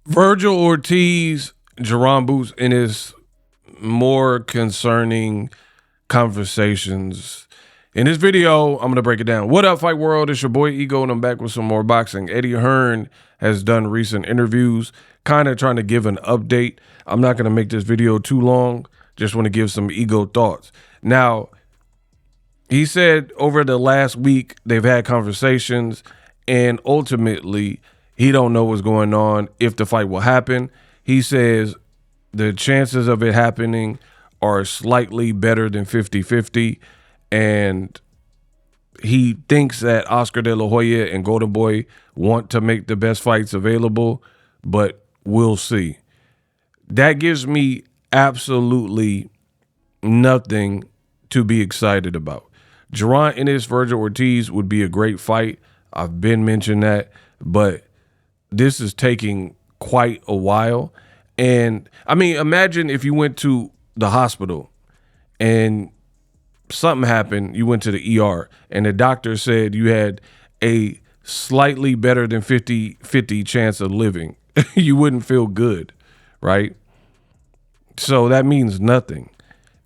Vergil Ortiz, Jaron Boots Ennis, more concerning conversations. In this video, I'm going to break it down. What up, Fight World? It's your boy Ego, and I'm back with some more boxing. Eddie Hearn has done recent interviews, kind of trying to give an update. I'm not going to make this video too long. Just want to give some Ego thoughts. Now, he said over the last week, they've had conversations, and ultimately, he don't know what's going on, if the fight will happen. He says the chances of it happening are slightly better than 50-50. And he thinks that Oscar De La Hoya and Golden Boy want to make the best fights available, but we'll see. That gives me absolutely nothing to be excited about. Jaron Ennis, Vergil Ortiz would be a great fight. I've been mentioning that, but this is taking quite a while. And I mean, imagine if you went to the hospital and something happened, you went to the ER and the doctor said you had a slightly better than 50-50 chance of living. You wouldn't feel good, right? So that means nothing,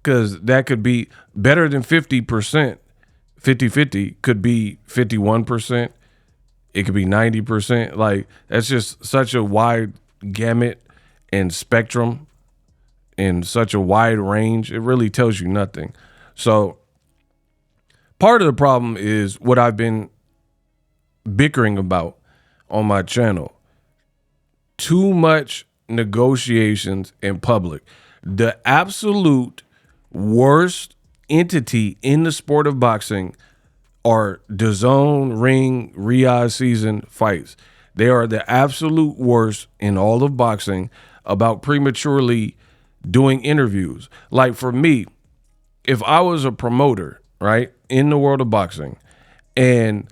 because that could be better than 50%. 50-50 could be 51%. It could be 90%. Like, that's just such a wide gamut and spectrum and such a wide range. It really tells you nothing. So part of the problem is what I've been bickering about on my channel. Too much negotiations in public. The absolute worst entity in the sport of boxing are DAZN, Ring, Riyadh season fights. They are the absolute worst in all of boxing about prematurely doing interviews. Like, for me, if I was a promoter, right, in the world of boxing, and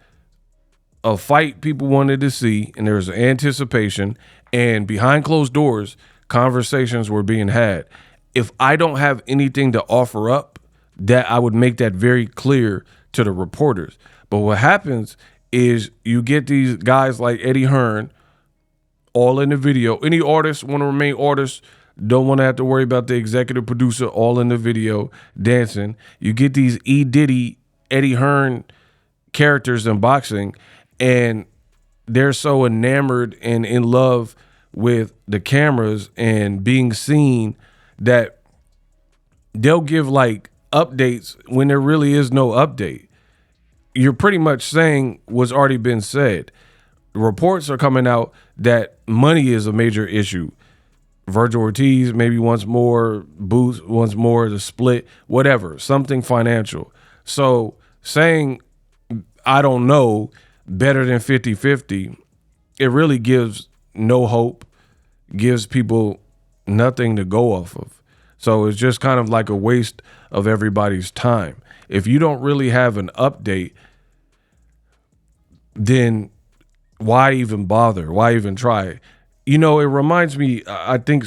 a fight people wanted to see, and there was anticipation, and behind closed doors, conversations were being had. If I don't have anything to offer up, that I would make that very clear to the reporters. But what happens is you get these guys like Eddie Hearn all in the video. Any artists want to remain artists, don't want to have to worry about the executive producer, all in the video dancing. You get these E. Diddy, Eddie Hearn characters in boxing, and they're so enamored and in love with the cameras and being seen that they'll give like updates when there really is no update. You're pretty much saying what's already been said. Reports are coming out that money is a major issue. Vergil Ortiz maybe wants more, Boots wants more, the split, whatever, something financial. So saying, I don't know, better than 50-50, it really gives no hope, gives people nothing to go off of. So it's just kind of like a waste of everybody's time. If you don't really have an update, then why even bother? Why even try? You know, it reminds me, I think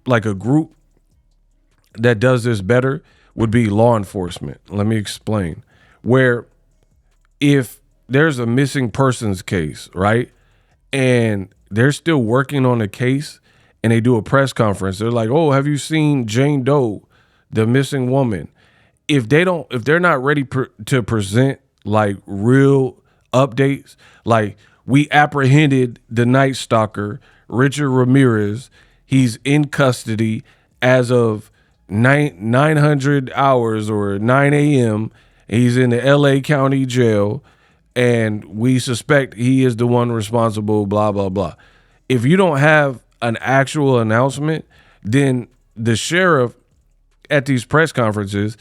like a group that does this better would be law enforcement. Let me explain. Where if there's a missing persons case, right, and they're still working on a case, and they do a press conference, they're like, oh, have you seen Jane Doe, the missing woman? If they're not ready to present like real updates, like, we apprehended the Night Stalker, Richard Ramirez. He's in custody as of 900 hours or 9 a.m. He's in the LA County jail, and we suspect he is the one responsible, blah, blah, blah. If you don't have an actual announcement, then the sheriff at these press conferences,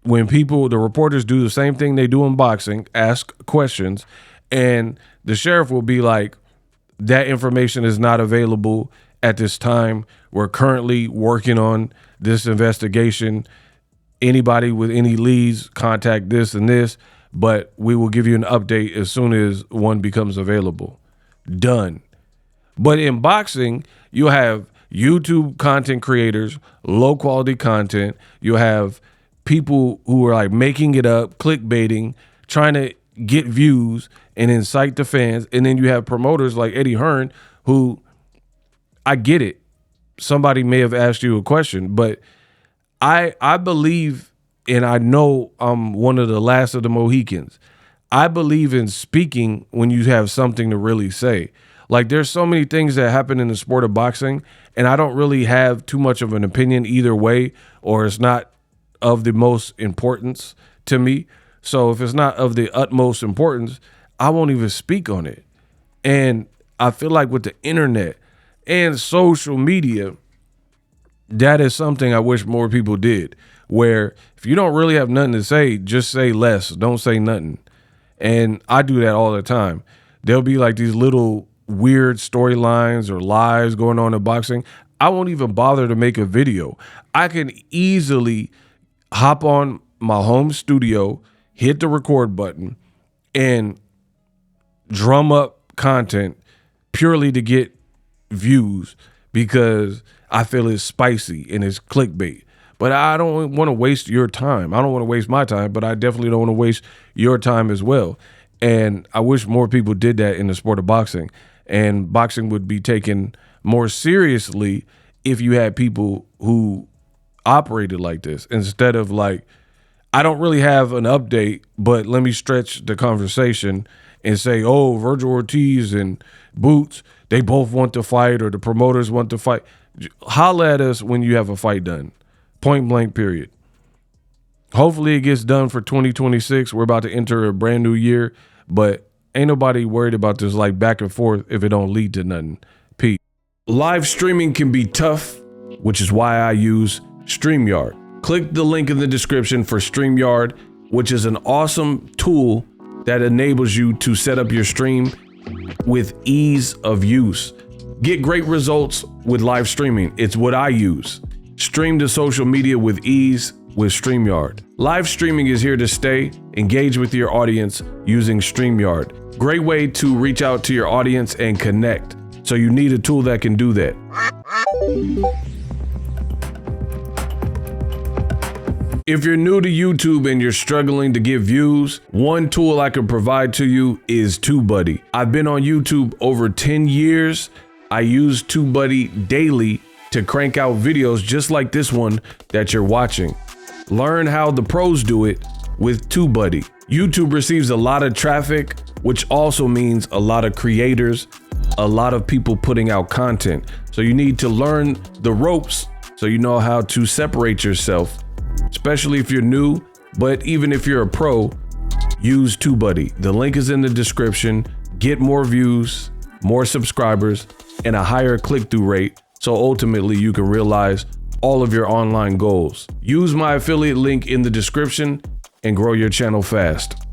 when the reporters do the same thing they do in boxing, ask questions, and the sheriff will be like, that information is not available at this time. We're currently working on this investigation. Anybody with any leads, contact this and this, but we will give you an update as soon as one becomes available. Done. But in boxing, you have YouTube content creators, low quality content. You have people who are like making it up, clickbaiting, trying to get views and incite the fans. And then you have promoters like Eddie Hearn who I get it. Somebody may have asked you a question, but I believe, and I know I'm one of the last of the Mohicans. I believe in speaking when you have something to really say. Like, there's so many things that happen in the sport of boxing, and I don't really have too much of an opinion either way, or it's not of the most importance to me. So if it's not of the utmost importance, I won't even speak on it. And I feel like with the internet and social media, that is something I wish more people did, where if you don't really have nothing to say, just say less. Don't say nothing. And I do that all the time. There'll be like these little weird storylines or lies going on in boxing. I won't even bother to make a video. I can easily hop on my home studio, hit the record button, and drum up content purely to get views because I feel it's spicy and it's clickbait. But I don't want to waste your time. I don't want to waste my time, but I definitely don't want to waste your time as well. And I wish more people did that in the sport of boxing. And boxing would be taken more seriously if you had people who operated like this, instead of like, I don't really have an update, but let me stretch the conversation and say, oh, Vergil Ortiz and Boots, they both want to fight, or the promoters want to fight. Holla at us when you have a fight done. Point blank, period. Hopefully it gets done for 2026. We're about to enter a brand new year, but ain't nobody worried about this like back and forth if it don't lead to nothing. Peace. Live streaming can be tough, which is why I use StreamYard. Click the link in the description for StreamYard, which is an awesome tool that enables you to set up your stream with ease of use. Get great results with live streaming. It's what I use. Stream to social media with ease with StreamYard. Live streaming is here to stay. Engage with your audience using StreamYard. Great way to reach out to your audience and connect. So you need a tool that can do that. If you're new to YouTube and you're struggling to get views, one tool I can provide to you is TubeBuddy. I've been on YouTube over 10 years. I use TubeBuddy daily to crank out videos just like this one that you're watching. Learn how the pros do it with TubeBuddy. YouTube receives a lot of traffic, which also means a lot of creators, a lot of people putting out content. So you need to learn the ropes so you know how to separate yourself, especially if you're new. But even if you're a pro, use TubeBuddy. The link is in the description. Get more views, more subscribers, and a higher click-through rate, so ultimately you can realize all of your online goals. Use my affiliate link in the description and grow your channel fast.